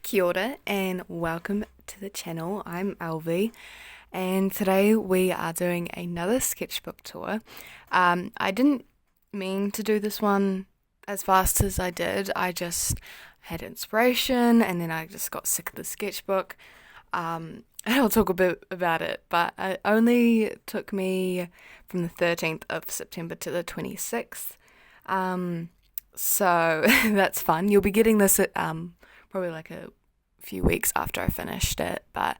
Kia ora and welcome to the channel. I'm Alvi and today we are doing another sketchbook tour. I didn't mean to do this one as fast as I did. I just had inspiration and then I just got sick of the sketchbook. And I'll talk a bit about it, but it only took me from the 13th of September to the 26th. So that's fun. You'll be getting this at probably like a few weeks after I finished it, but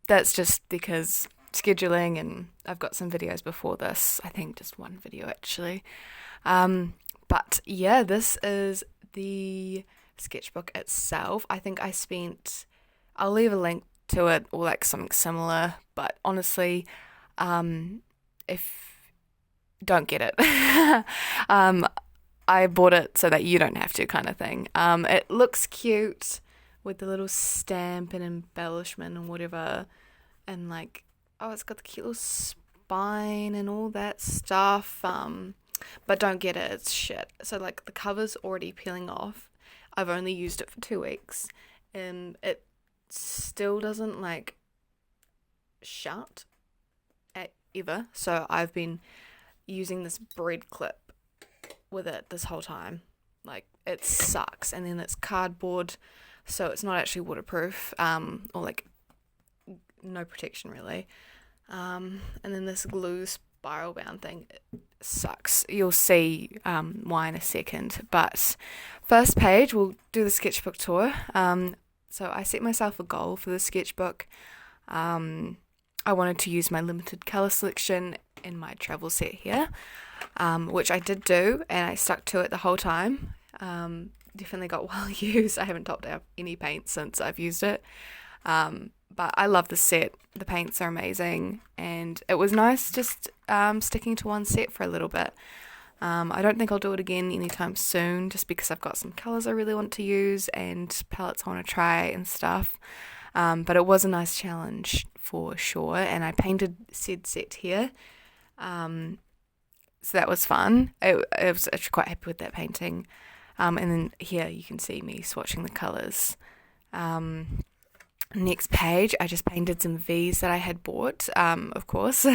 that's just because scheduling, and I've got some videos before this. I think just one video actually. But yeah, this is the sketchbook itself. I think I'll leave a link to it or like something similar, but honestly, if don't get it. I bought it so that you don't have to, kind of thing. It looks cute with the little stamp and embellishment and whatever, and like, oh, it's got the cute little spine and all that stuff. But don't get it, it's shit. So like the cover's already peeling off. I've only used it for 2 weeks, and it still doesn't like shut ever. So I've been using this bread clip with it this whole time. Like, it sucks. And then it's cardboard, so it's not actually waterproof, or like no protection really. And then this glue spiral bound thing, it sucks. You'll see why in a second. But first page, we'll do the sketchbook tour. So I set myself a goal for the sketchbook. I wanted to use my limited colour selection in my travel set here, which I did do, and I stuck to it the whole time. Definitely got well used. I haven't topped out any paint since I've used it. But I love the set. The paints are amazing, and it was nice just sticking to one set for a little bit. I don't think I'll do it again anytime soon, just because I've got some colours I really want to use and palettes I want to try and stuff. But it was a nice challenge for sure, and I painted said set here. So that was fun. I was actually quite happy with that painting. And then here you can see me swatching the colours. Next page, I just painted some V's that I had bought, of course,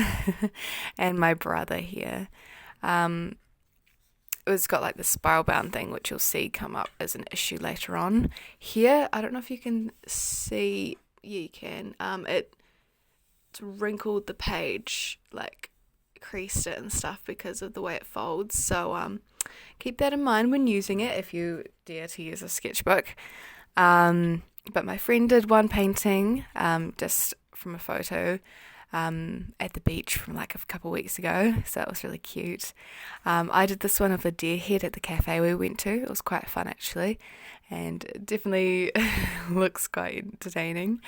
and my brother here. It's got like the spiral bound thing, which you'll see come up as an issue later on. Here, I don't know if you can see. Yeah, you can. It's wrinkled the page, like creased it and stuff because of the way it folds. So keep that in mind when using it if you dare to use a sketchbook. But my friend did one painting just from a photo at the beach from like a couple weeks ago, so that was really cute. I did this one of a deer head at the cafe we went to. It was quite fun actually, and it definitely looks quite entertaining.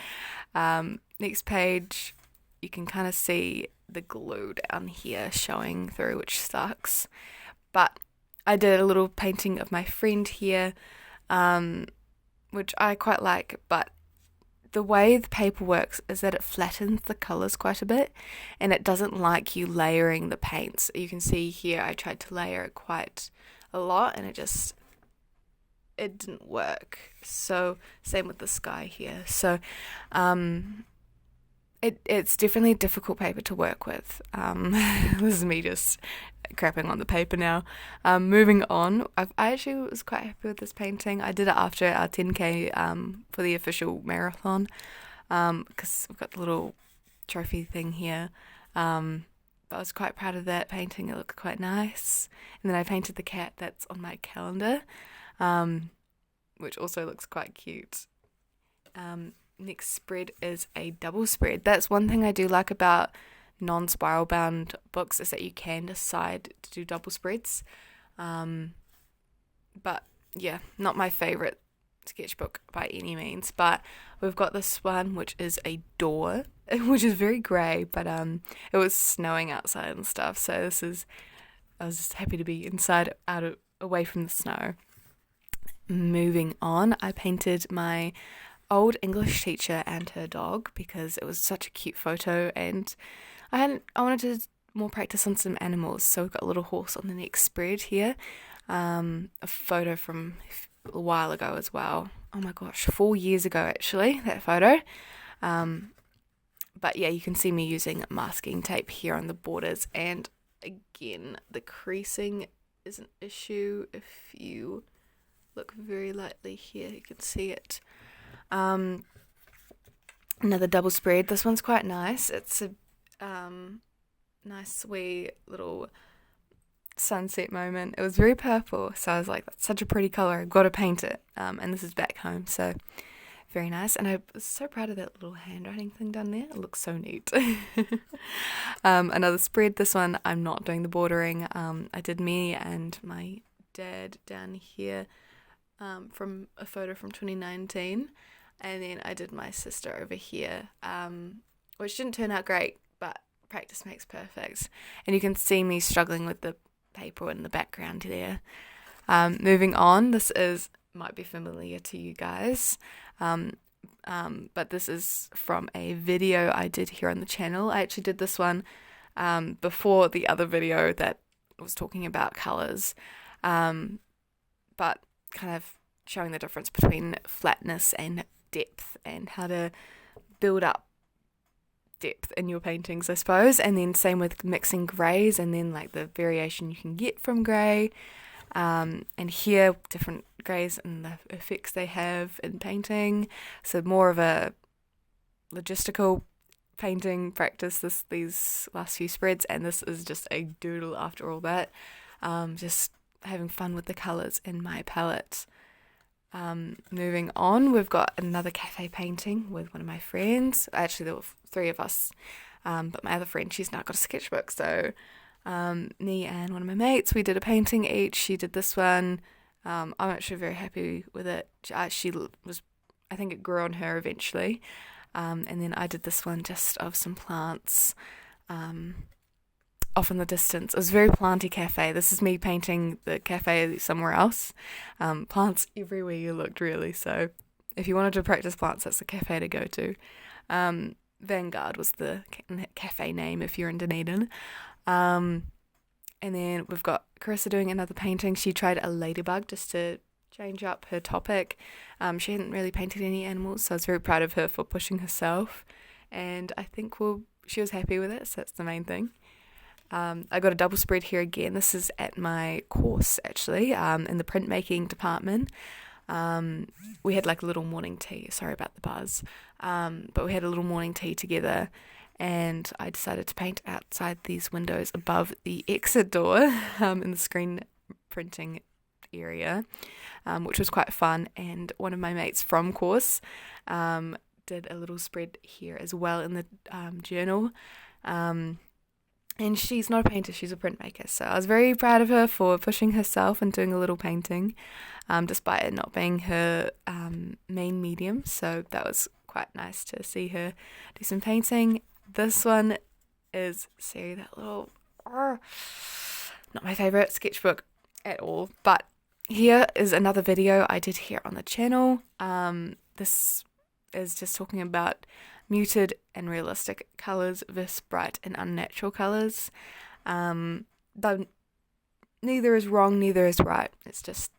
Next page, you can kind of see the glue down here showing through, which sucks. But I did a little painting of my friend here, which I quite like, but the way the paper works is that it flattens the colours quite a bit, and it doesn't like you layering the paints. You can see here I tried to layer it quite a lot, and it didn't work. So same with the sky here. So it's definitely a difficult paper to work with. This is me just crapping on the paper now. Moving on, I actually was quite happy with this painting. I did it after our 10k for the official marathon, because we've got the little trophy thing here. But I was quite proud of that painting. It looked quite nice. And then I painted the cat that's on my calendar, which also looks quite cute. Next spread is a double spread. That's one thing I do like about non-spiral bound books, is that you can decide to do double spreads. But yeah, not my favourite sketchbook by any means. But we've got this one, which is a door, which is very grey, but it was snowing outside and stuff, so I was just happy to be inside, away from the snow. Moving on, I painted my old English teacher and her dog because it was such a cute photo, and I wanted to more practice on some animals. So we've got a little horse on the next spread here, a photo from a while ago as well. Oh my gosh, 4 years ago actually, that photo. But yeah, you can see me using masking tape here on the borders, and again, the creasing is an issue. If you look very lightly here, you can see it. Another double spread. This one's quite nice. It's a nice wee little sunset moment. It was very purple, so I was like, that's such a pretty colour, I've got to paint it. And this is back home, so very nice. And I was so proud of that little handwriting thing done there. It looks so neat. Another spread. This one I'm not doing the bordering. I did me and my dad down here from a photo from 2019, and then I did my sister over here, which didn't turn out great, but practice makes perfect. And you can see me struggling with the paper in the background there. Moving on, this might be familiar to you guys, but this is from a video I did here on the channel. I actually did this one before the other video that was talking about colours, but kind of showing the difference between flatness and depth and how to build up depth in your paintings, I suppose. And then same with mixing greys, and then like the variation you can get from grey, and here different greys and the effects they have in painting. So more of a logistical painting practice these last few spreads, and this is just a doodle after all that. Just having fun with the colours in my palette. Moving on, we've got another cafe painting with one of my friends. Actually, there were 3 of us, but my other friend, she's now got a sketchbook. So me and one of my mates, we did a painting each. She did this one. I'm actually very happy with it. She was, I think it grew on her eventually. And then I did this one just of some plants off in the distance. It was a very planty cafe. This is me painting the cafe somewhere else. Plants everywhere you looked, really. So if you wanted to practice plants, that's the cafe to go to. Vanguard was the cafe name if you're in Dunedin. And then we've got Carissa doing another painting. She tried a ladybug just to change up her topic. She hadn't really painted any animals, so I was very proud of her for pushing herself. And I think she was happy with it, so that's the main thing. I got a double spread here again. This is at my course, actually, in the printmaking department. We had like a little morning tea. Sorry about the buzz. But we had a little morning tea together, and I decided to paint outside these windows above the exit door in the screen printing area, which was quite fun. And one of my mates from course did a little spread here as well in the journal. And she's not a painter, she's a printmaker. So I was very proud of her for pushing herself and doing a little painting, despite it not being her main medium. So that was quite nice to see her do some painting. This one is, see that little, not my favourite sketchbook at all. But here is another video I did here on the channel. This is just talking about muted and realistic colours versus bright and unnatural colours. But neither is wrong, neither is right. It's just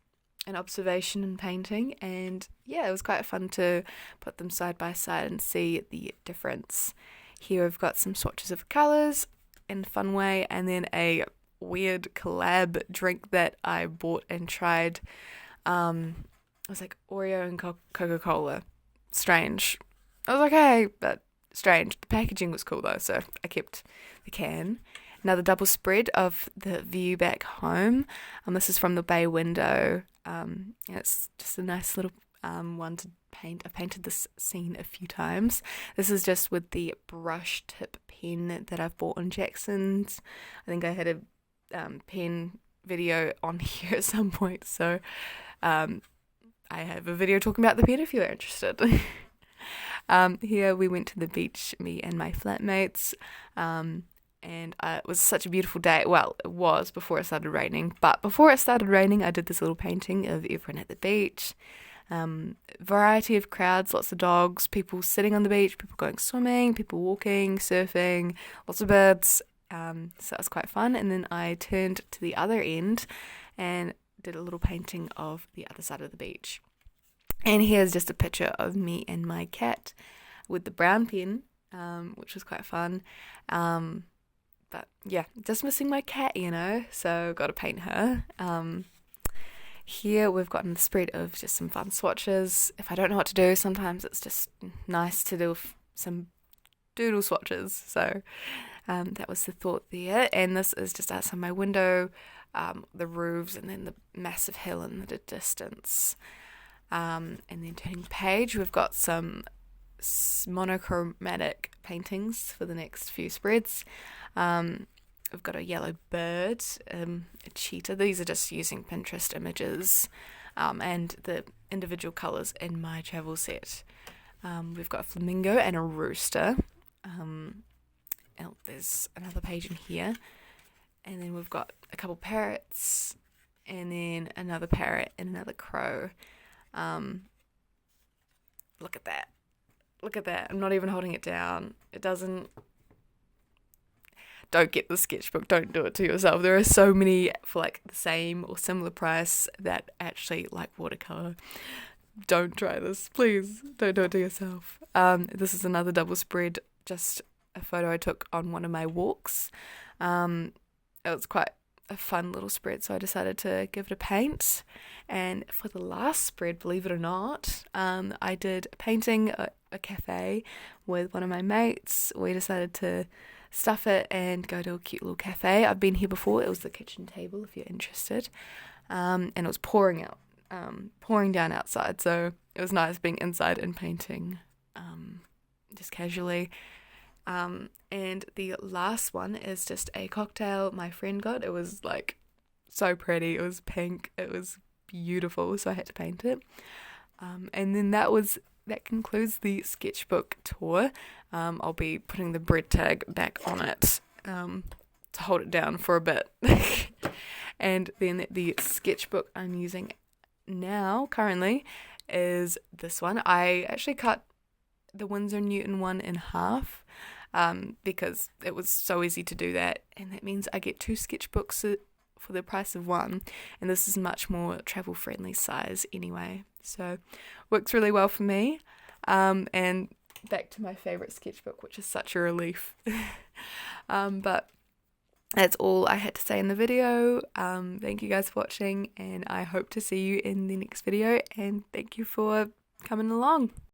an observation in painting, and yeah, it was quite fun to put them side by side and see the difference. Here we've got some swatches of colours in a fun way, and then a weird collab drink that I bought and tried. It was like Oreo and Coca-Cola. Strange. I was okay, but strange. The packaging was cool though, so I kept the can. Another double spread of the view back home. This is from the bay window. It's just a nice little one to paint. I've painted this scene a few times. This is just with the brush tip pen that I've bought on Jackson's. I think I had a pen video on here at some point, so I have a video talking about the pen if you're interested. Here we went to the beach, me and my flatmates, and it was such a beautiful day. Well, it was before it started raining, but before it started raining I did this little painting of everyone at the beach. Variety of crowds, lots of dogs, people sitting on the beach, people going swimming, people walking, surfing, lots of birds, so that was quite fun. And then I turned to the other end and did a little painting of the other side of the beach. And here's just a picture of me and my cat with the brown pen, which was quite fun. But yeah, just missing my cat, so got to paint her. Here we've got the spread of just some fun swatches. If I don't know what to do, sometimes it's just nice to do some doodle swatches. So that was the thought there. And this is just outside my window, the roofs, and then the massive hill in the distance. And then turning the page, we've got some monochromatic paintings for the next few spreads. We've got a yellow bird, a cheetah. These are just using Pinterest images and the individual colours in my travel set. We've got a flamingo and a rooster. And there's another page in here. And then we've got a couple parrots, and then another parrot and another crow. Look at that. Look at that. I'm not even holding it down. Don't get the sketchbook. Don't do it to yourself. There are so many for like the same or similar price that actually like watercolor. Don't try this. Please don't do it to yourself. This is another double spread. Just a photo I took on one of my walks. It was quite a fun little spread, so I decided to give it a paint. And for the last spread, believe it or not, I did painting a cafe with one of my mates. We decided to stuff it and go to a cute little cafe. I've been here before. It was the kitchen table, if you're interested. And it was pouring down outside, so it was nice being inside and painting just casually. And the last one is just a cocktail my friend got. It was like so pretty. It was pink. It was beautiful, so I had to paint it. And then that concludes the sketchbook tour. I'll be putting the bread tag back on it to hold it down for a bit. And then the sketchbook I'm using now currently is this one. I actually cut the Winsor Newton one in half because it was so easy to do that, and that means I get 2 sketchbooks for the price of one, and this is much more travel friendly size anyway, so works really well for me. And back to my favorite sketchbook, which is such a relief. But that's all I had to say in the video. Thank you guys for watching, and I hope to see you in the next video, and thank you for coming along.